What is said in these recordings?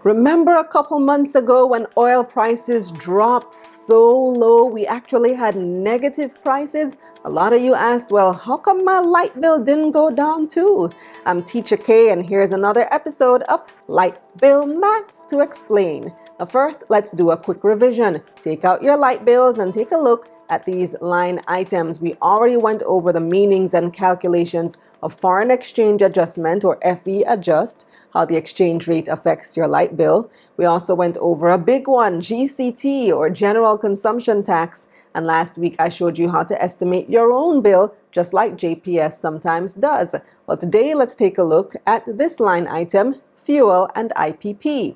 Remember a couple months ago when oil prices dropped so low, we actually had negative prices? A lot of you asked, well, how come my light bill didn't go down too? I'm Teacher K, and here's another episode of Light Bill Maths to explain. Now first, let's do a quick revision. Take out your light bills and take a look at these line items. We already went over the meanings and calculations of foreign exchange adjustment, or FE adjust, how the exchange rate affects your light bill. We also went over a big one, GCT, or general consumption tax. And last week I showed you how to estimate your own bill, just like JPS sometimes does. Well, today let's take a look at this line item, fuel and IPP.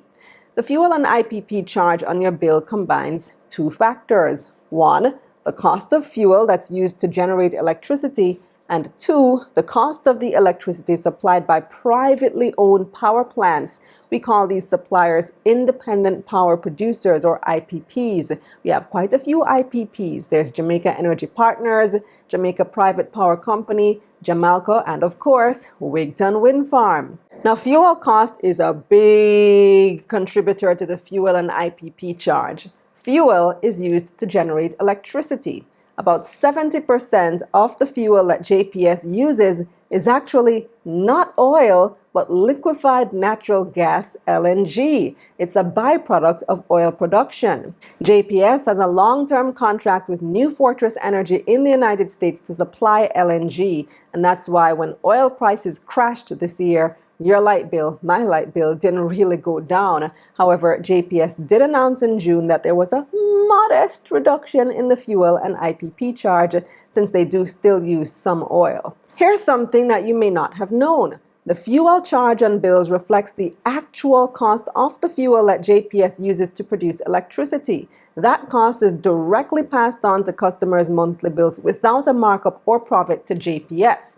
The fuel and IPP charge on your bill combines two factors. One, the cost of fuel that's used to generate electricity, and two, the cost of the electricity supplied by privately owned power plants. We call these suppliers independent power producers, or IPPs. We have quite a few IPPs. There's Jamaica Energy Partners, Jamaica Private Power Company, Jamalco, and of course, Wigton Wind Farm. Now, fuel cost is a big contributor to the fuel and IPP charge. Fuel is used to generate electricity. About 70% of the fuel that JPS uses is actually not oil, but liquefied natural gas, LNG. It's a byproduct of oil production. JPS has a long-term contract with New Fortress Energy in the United States to supply LNG, and that's why when oil prices crashed this year, your light bill, my light bill, didn't really go down. However, JPS did announce in June that there was a modest reduction in the fuel and IPP charge, since they do still use some oil. Here's something that you may not have known. The fuel charge on bills reflects the actual cost of the fuel that JPS uses to produce electricity. That cost is directly passed on to customers' monthly bills without a markup or profit to JPS.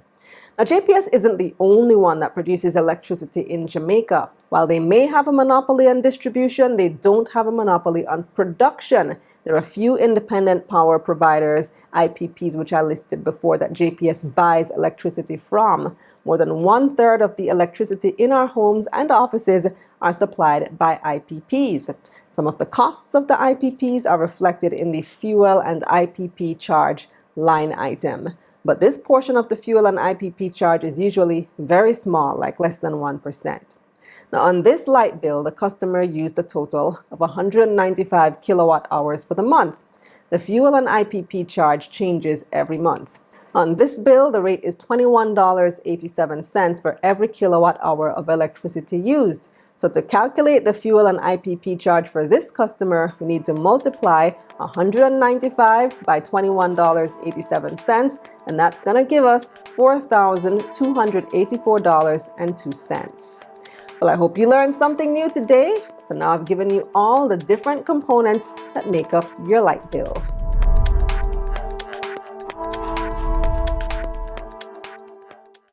Now, JPS isn't the only one that produces electricity in Jamaica. While they may have a monopoly on distribution, they don't have a monopoly on production. There are a few independent power providers, IPPs, which I listed before, that JPS buys electricity from. More than 1/3 of the electricity in our homes and offices are supplied by IPPs. Some of the costs of the IPPs are reflected in the fuel and IPP charge line item. But this portion of the fuel and IPP charge is usually very small, like less than 1%. Now, on this light bill, the customer used a total of 195 kilowatt hours for the month. The fuel and IPP charge changes every month. On this bill, the rate is $21.87 for every kilowatt hour of electricity used. So to calculate the fuel and IPP charge for this customer, we need to multiply 195 by $21.87, and that's going to give us $4,284.02. Well, I hope you learned something new today. So now I've given you all the different components that make up your light bill.